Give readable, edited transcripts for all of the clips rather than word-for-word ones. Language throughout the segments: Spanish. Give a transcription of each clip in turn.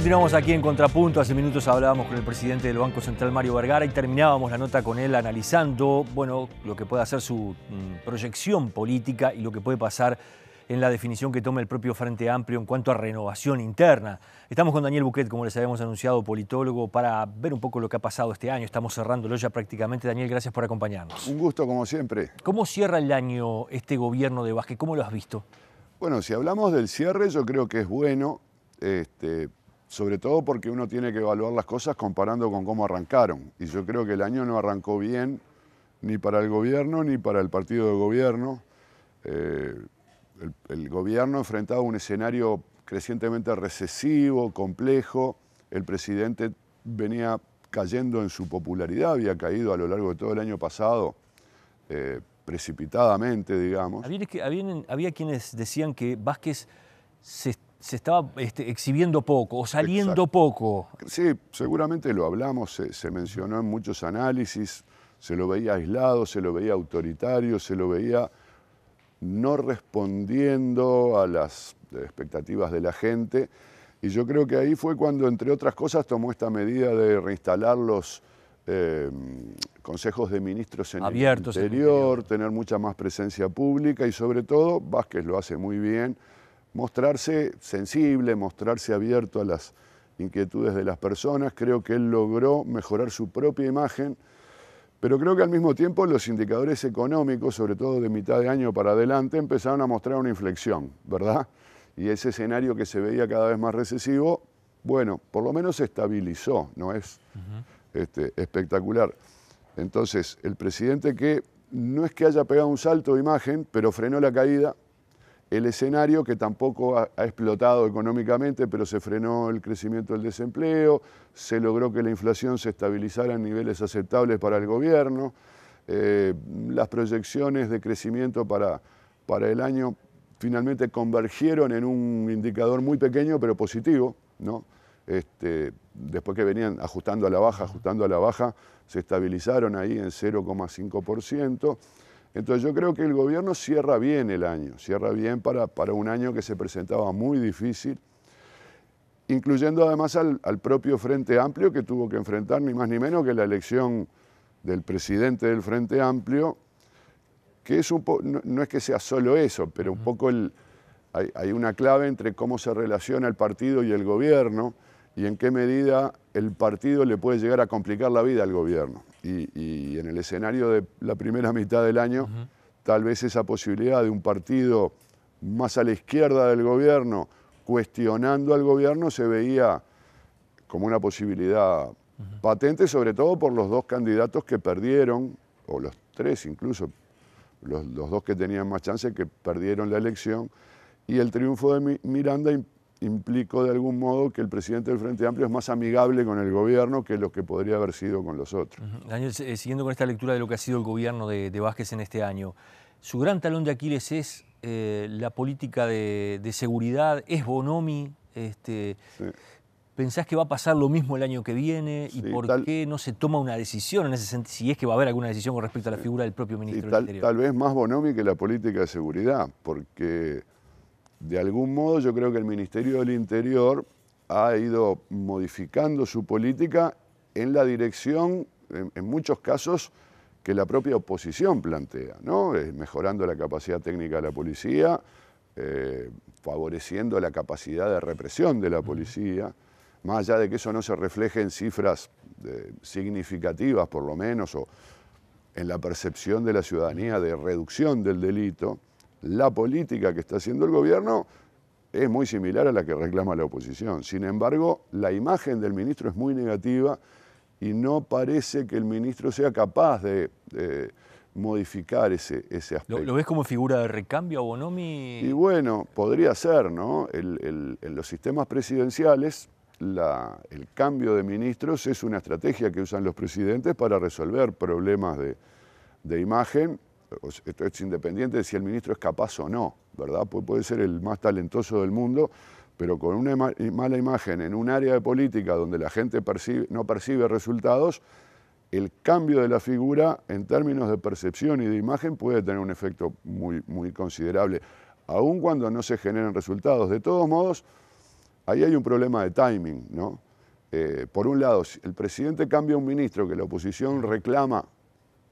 Continuamos aquí en Contrapunto. Hace minutos hablábamos con el presidente del Banco Central, Mario Vergara, y terminábamos la nota con él analizando, bueno, lo que puede hacer su proyección política y lo que puede pasar en la definición que tome el propio Frente Amplio en cuanto a renovación interna. Estamos con Daniel Buquet, como les habíamos anunciado, politólogo, para ver un poco lo que ha pasado este año. Estamos cerrándolo ya prácticamente. Daniel, gracias por acompañarnos. Un gusto, como siempre. ¿Cómo cierra el año este gobierno de Vázquez? ¿Cómo lo has visto? Bueno, si hablamos del cierre, yo creo que es bueno, sobre todo porque uno tiene que evaluar las cosas comparando con cómo arrancaron. Y yo creo que el año no arrancó bien ni para el gobierno ni para el partido de gobierno. El gobierno enfrentaba un escenario crecientemente recesivo, complejo. El presidente venía cayendo en su popularidad, había caído a lo largo de todo el año pasado, precipitadamente, digamos. Había quienes decían que Vázquez se estaba exhibiendo poco o saliendo poco. Sí, seguramente lo hablamos, se mencionó en muchos análisis, se lo veía aislado, se lo veía autoritario, se lo veía no respondiendo a las expectativas de la gente. Y yo creo que ahí fue cuando, entre otras cosas, tomó esta medida de reinstalar los consejos de ministros en abiertos el interior, tener mucha más presencia pública y, sobre todo, Vázquez lo hace muy bien, mostrarse sensible, mostrarse abierto a las inquietudes de las personas. Creo que él logró mejorar su propia imagen, pero creo que al mismo tiempo los indicadores económicos, sobre todo de mitad de año para adelante, empezaron a mostrar una inflexión, ¿verdad? Y ese escenario que se veía cada vez más recesivo, bueno, por lo menos se estabilizó, no es espectacular. Entonces, el presidente, que no es que haya pegado un salto de imagen, pero frenó la caída. El escenario, que tampoco ha explotado económicamente, pero se frenó el crecimiento del desempleo, se logró que la inflación se estabilizara en niveles aceptables para el gobierno, las proyecciones de crecimiento para el año finalmente convergieron en un indicador muy pequeño pero positivo, ¿no? Después que venían ajustando a la baja, se estabilizaron ahí en 0,5%. Entonces yo creo que el gobierno cierra bien el año, cierra bien para un año que se presentaba muy difícil, incluyendo además al propio Frente Amplio, que tuvo que enfrentar ni más ni menos que la elección del presidente del Frente Amplio, que es no es que sea solo eso, pero un poco hay una clave entre cómo se relaciona el partido y el gobierno y en qué medida el partido le puede llegar a complicar la vida al gobierno. Y en el escenario de la primera mitad del año, tal vez esa posibilidad de un partido más a la izquierda del gobierno cuestionando al gobierno se veía como una posibilidad patente, sobre todo por los dos candidatos que perdieron, o los tres incluso, los dos que tenían más chance, que perdieron la elección, y el triunfo de Miranda implicó de algún modo que el presidente del Frente Amplio es más amigable con el gobierno que lo que podría haber sido con los otros. Daniel, siguiendo con esta lectura de lo que ha sido el gobierno de Vázquez en este año, su gran talón de Aquiles es la política de seguridad, es Bonomi. Sí. ¿Pensás que va a pasar lo mismo el año que viene? ¿Y por qué no se toma una decisión en ese sentido, si es que va a haber alguna decisión con respecto a la figura del propio ministro del Interior? Tal vez más Bonomi que la política de seguridad, porque de algún modo yo creo que el Ministerio del Interior ha ido modificando su política en la dirección, en muchos casos, que la propia oposición plantea, ¿no? Mejorando la capacidad técnica de la policía, favoreciendo la capacidad de represión de la policía, más allá de que eso no se refleje en cifras significativas, por lo menos, o en la percepción de la ciudadanía de reducción del delito. La política que está haciendo el gobierno es muy similar a la que reclama la oposición. Sin embargo, la imagen del ministro es muy negativa y no parece que el ministro sea capaz de modificar ese aspecto. ¿Lo ves como figura de recambio a Bonomi? Y bueno, podría ser, ¿no? En los sistemas presidenciales, el cambio de ministros es una estrategia que usan los presidentes para resolver problemas de imagen. Esto es independiente de si el ministro es capaz o no, ¿verdad? Puede ser el más talentoso del mundo, pero con una mala imagen en un área de política donde la gente no percibe resultados, el cambio de la figura en términos de percepción y de imagen puede tener un efecto muy, muy considerable, aun cuando no se generen resultados. De todos modos, ahí hay un problema de timing, ¿no? Por un lado, si el presidente cambia un ministro que la oposición reclama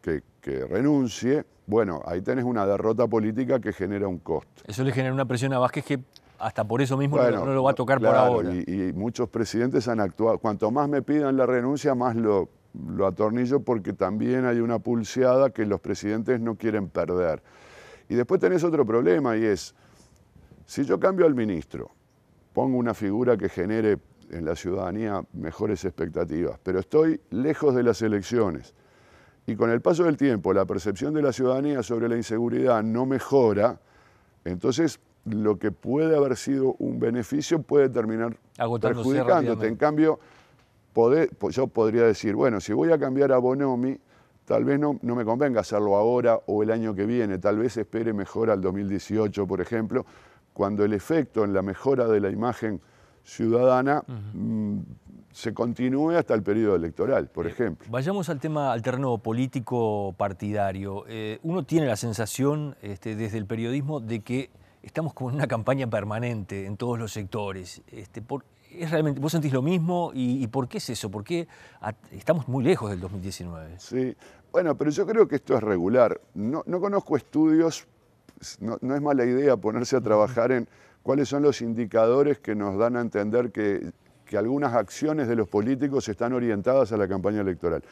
que renuncie, bueno, ahí tenés una derrota política que genera un costo. Eso le genera una presión a Vázquez que hasta por eso mismo Bueno, no lo va a tocar claro, por ahora. Y muchos presidentes han actuado. Cuanto más me pidan la renuncia, más lo atornillo, porque también hay una pulseada que los presidentes no quieren perder. Y después tenés otro problema, y es, si yo cambio al ministro, pongo una figura que genere en la ciudadanía mejores expectativas, pero estoy lejos de las elecciones, y con el paso del tiempo la percepción de la ciudadanía sobre la inseguridad no mejora, entonces lo que puede haber sido un beneficio puede terminar perjudicándote. En cambio, yo podría decir, bueno, si voy a cambiar a Bonomi, tal vez no me convenga hacerlo ahora o el año que viene, tal vez espere mejor al 2018, por ejemplo, cuando el efecto en la mejora de la imagen ciudadana se continúe hasta el periodo electoral, por ejemplo. Vayamos al tema, al terreno político partidario. Uno tiene la sensación desde el periodismo de que estamos como en una campaña permanente en todos los sectores. ¿Es realmente, vos sentís lo mismo? ¿Y por qué es eso? ¿Por qué estamos muy lejos del 2019? Sí, bueno, pero yo creo que esto es regular. No conozco estudios, no es mala idea ponerse a trabajar en cuáles son los indicadores que nos dan a entender que algunas acciones de los políticos están orientadas a la campaña electoral.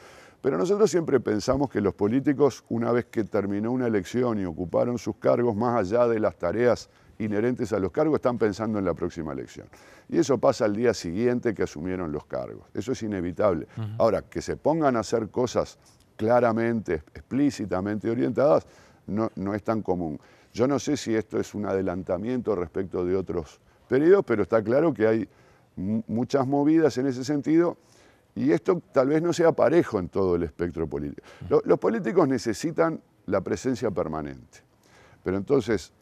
Pero nosotros siempre pensamos que los políticos, una vez que terminó una elección y ocuparon sus cargos, más allá de las tareas inherentes a los cargos, están pensando en la próxima elección. Y eso pasa al día siguiente que asumieron los cargos. Eso es inevitable. Ahora, que se pongan a hacer cosas claramente, explícitamente orientadas, no es tan común. Yo no sé si esto es un adelantamiento respecto de otros periodos, pero está claro que hay muchas movidas en ese sentido, y esto tal vez no sea parejo en todo el espectro político. Los políticos necesitan la presencia permanente, pero entonces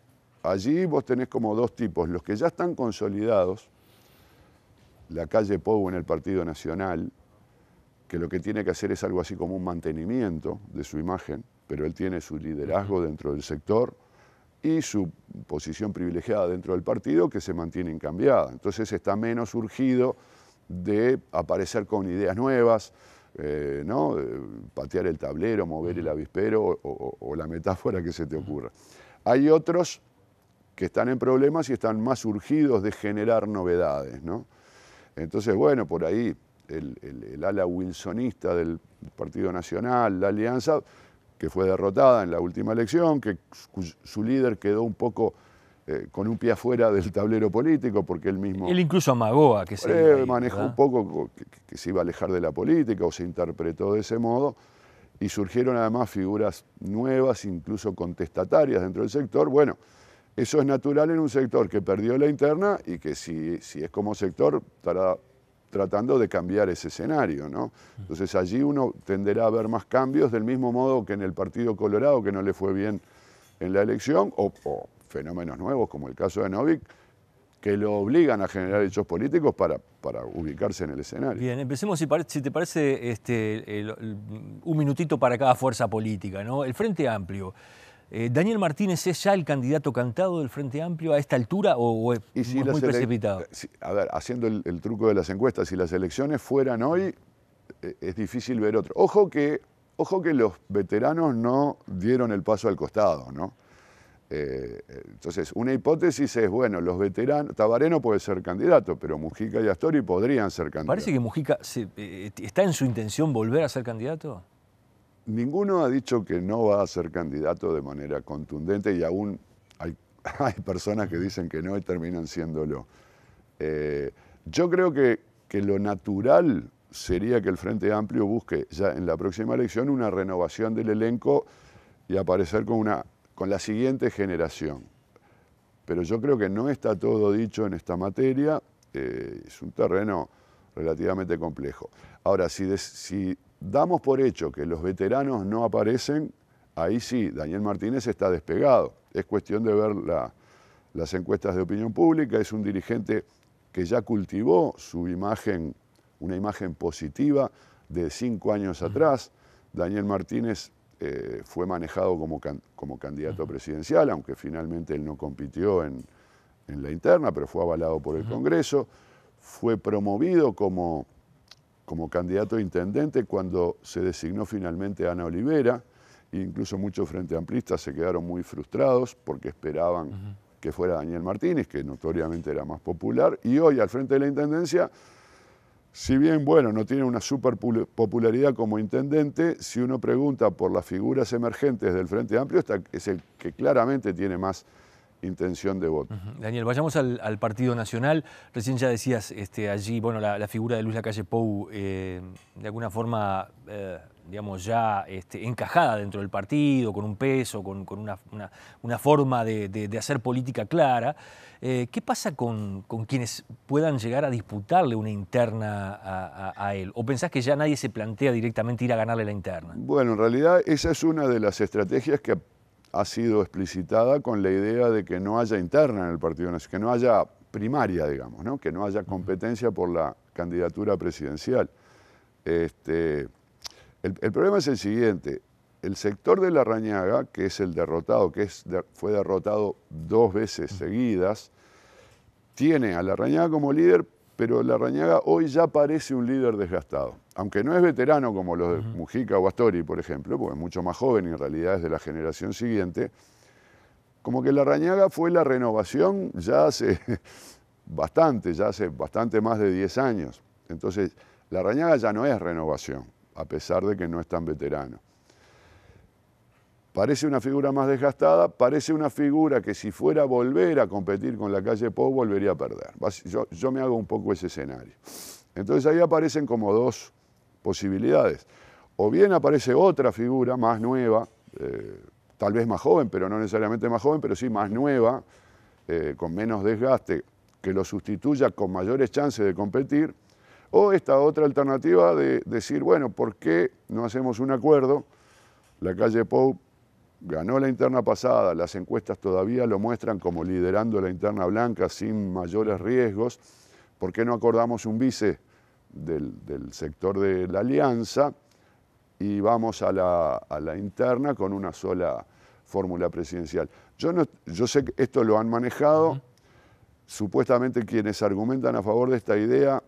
allí vos tenés como dos tipos: los que ya están consolidados, la calle Pou en el Partido Nacional, que lo que tiene que hacer es algo así como un mantenimiento de su imagen, pero él tiene su liderazgo dentro del sector y su posición privilegiada dentro del partido que se mantiene incambiada. Entonces está menos urgido de aparecer con ideas nuevas, ¿no? Patear el tablero, mover el avispero o la metáfora que se te ocurra. Hay otros que están en problemas y están más urgidos de generar novedades, ¿no? Entonces, bueno, por ahí el ala wilsonista del Partido Nacional, la Alianza, que fue derrotada en la última elección, que su líder quedó un poco con un pie afuera del tablero político, porque él mismo... Él incluso amagó a que se manejó un poco que se iba a alejar de la política, o se interpretó de ese modo, y surgieron además figuras nuevas, incluso contestatarias dentro del sector. Bueno, eso es natural en un sector que perdió la interna y que si es como sector estará tratando de cambiar ese escenario, ¿no? Entonces allí uno tenderá a ver más cambios, del mismo modo que en el Partido Colorado, que no le fue bien en la elección, o fenómenos nuevos como el caso de Novik, que lo obligan a generar hechos políticos para ubicarse en el escenario. Bien, empecemos, si te parece, un minutito para cada fuerza política, ¿no? El Frente Amplio. ¿Daniel Martínez es ya el candidato cantado del Frente Amplio a esta altura o es muy precipitado? A ver, haciendo el truco de las encuestas, si las elecciones fueran hoy, es difícil ver otro. Ojo que los veteranos no dieron el paso al costado, ¿no? Entonces, una hipótesis es, bueno, los veteranos, Tabaré puede ser candidato, pero Mujica y Astori podrían ser candidatos. ¿Parece que Mujica está en su intención volver a ser candidato? Ninguno ha dicho que no va a ser candidato de manera contundente, y aún hay personas que dicen que no y terminan siéndolo. Yo creo que lo natural sería que el Frente Amplio busque ya en la próxima elección una renovación del elenco y aparecer con la siguiente generación. Pero yo creo que no está todo dicho en esta materia, es un terreno relativamente complejo. Ahora, si damos por hecho que los veteranos no aparecen, ahí sí, Daniel Martínez está despegado. Es cuestión de ver las encuestas de opinión pública. Es un dirigente que ya cultivó su imagen, una imagen positiva de 5 años atrás. Daniel Martínez fue manejado como candidato presidencial, aunque finalmente él no compitió en en la interna, pero fue avalado por el Congreso. Fue promovido como candidato a intendente cuando se designó finalmente a Ana Olivera. Incluso muchos frente amplistas se quedaron muy frustrados porque esperaban que fuera Daniel Martínez, que notoriamente era más popular. Y hoy, al frente de la intendencia, si bien, bueno, no tiene una super popularidad como intendente, si uno pregunta por las figuras emergentes del Frente Amplio, es el que claramente tiene más intención de voto. Daniel, vayamos al Partido Nacional. Recién ya decías allí, bueno, la figura de Luis Lacalle Pou, de alguna forma, digamos, ya encajada dentro del partido, con un peso, con una forma de hacer política clara. ¿Qué pasa con quienes puedan llegar a disputarle una interna a él? ¿O pensás que ya nadie se plantea directamente ir a ganarle la interna? Bueno, en realidad esa es una de las estrategias que ha sido explicitada con la idea de que no haya interna en el Partido Nacional, que no haya primaria, digamos, ¿no? Que no haya competencia por la candidatura presidencial. El problema es el siguiente: el sector de Larrañaga, que es el derrotado, fue derrotado 2 veces seguidas, tiene a Larrañaga como líder, pero Larrañaga hoy ya parece un líder desgastado. Aunque no es veterano como los de Mujica o Astori, por ejemplo, porque es mucho más joven y en realidad es de la generación siguiente, como que Larrañaga fue la renovación ya hace bastante más de 10 años. Entonces, Larrañaga ya no es renovación, a pesar de que no es tan veterano. Parece una figura más desgastada, parece una figura que si fuera a volver a competir con Lacalle Pou volvería a perder. Yo me hago un poco ese escenario. Entonces ahí aparecen como 2 posibilidades. O bien aparece otra figura más nueva, tal vez más joven, pero no necesariamente más joven, pero sí más nueva, con menos desgaste, que lo sustituya con mayores chances de competir. O esta otra alternativa de decir, bueno, ¿por qué no hacemos un acuerdo? Lacalle Pou ganó la interna pasada, las encuestas todavía lo muestran como liderando la interna blanca sin mayores riesgos. ¿Por qué no acordamos un vice del sector de la alianza y vamos a la interna con una sola fórmula presidencial? Yo sé que esto lo han manejado. Supuestamente quienes argumentan a favor de esta idea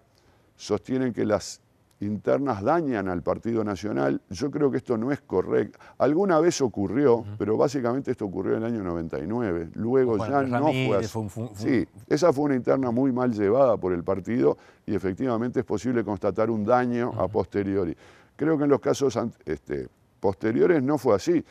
sostienen que las internas dañan al Partido Nacional. Yo creo que esto no es correcto. Alguna vez ocurrió, pero básicamente esto ocurrió en el año 99. Luego ya no fue así. Sí, esa fue una interna muy mal llevada por el partido y efectivamente es posible constatar un daño a posteriori. Creo que en los casos posteriores no fue así.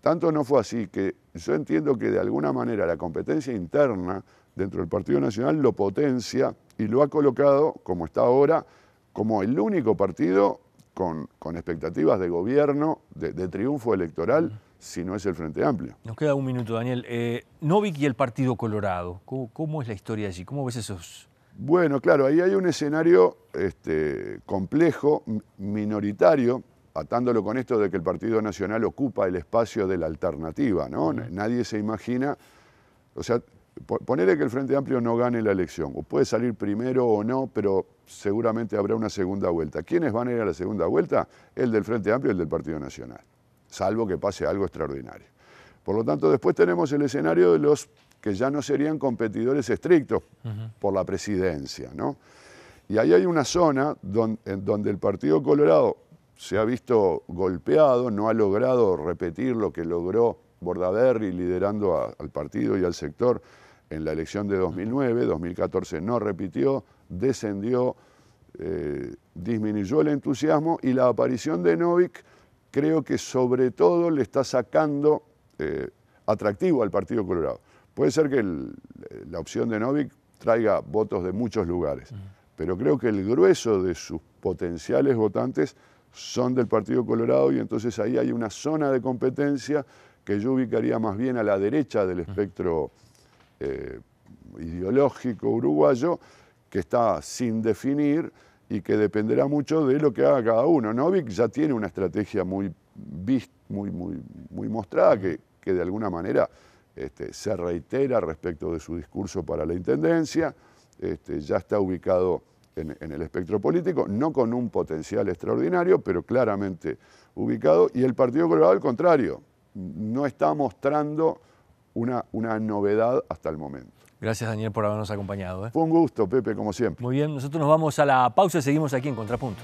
Tanto no fue así que yo entiendo que de alguna manera la competencia interna dentro del Partido Nacional lo potencia y lo ha colocado, como está ahora, como el único partido con expectativas de gobierno, de triunfo electoral, si no es el Frente Amplio. Nos queda un minuto, Daniel. Novik y el Partido Colorado, ¿cómo es la historia allí? ¿Cómo ves esos? Bueno, claro, ahí hay un escenario complejo, minoritario, atándolo con esto de que el Partido Nacional ocupa el espacio de la alternativa, ¿no? Nadie se imagina, o sea, ponele que el Frente Amplio no gane la elección, o puede salir primero o no, pero seguramente habrá una segunda vuelta. ¿Quiénes van a ir a la segunda vuelta? El del Frente Amplio y el del Partido Nacional, salvo que pase algo extraordinario. Por lo tanto, después tenemos el escenario de los que ya no serían competidores estrictos por la presidencia, ¿no? Y ahí hay una zona en donde el Partido Colorado se ha visto golpeado, no ha logrado repetir lo que logró Bordaberry liderando al partido y al sector en la elección de 2009, 2014 no repitió, descendió, disminuyó el entusiasmo y la aparición de Novik creo que sobre todo le está sacando atractivo al Partido Colorado. Puede ser que la opción de Novik traiga votos de muchos lugares, pero creo que el grueso de sus potenciales votantes son del Partido Colorado y entonces ahí hay una zona de competencia que yo ubicaría más bien a la derecha del espectro ideológico uruguayo, que está sin definir y que dependerá mucho de lo que haga cada uno. Novik ya tiene una estrategia muy mostrada que de alguna manera se reitera respecto de su discurso para la intendencia, ya está ubicado en el espectro político, no con un potencial extraordinario, pero claramente ubicado, y el Partido Colorado al contrario, no está mostrando una novedad hasta el momento. Gracias, Daniel, por habernos acompañado. Fue un gusto, Pepe, como siempre. Muy bien, nosotros nos vamos a la pausa y seguimos aquí en Contrapunto.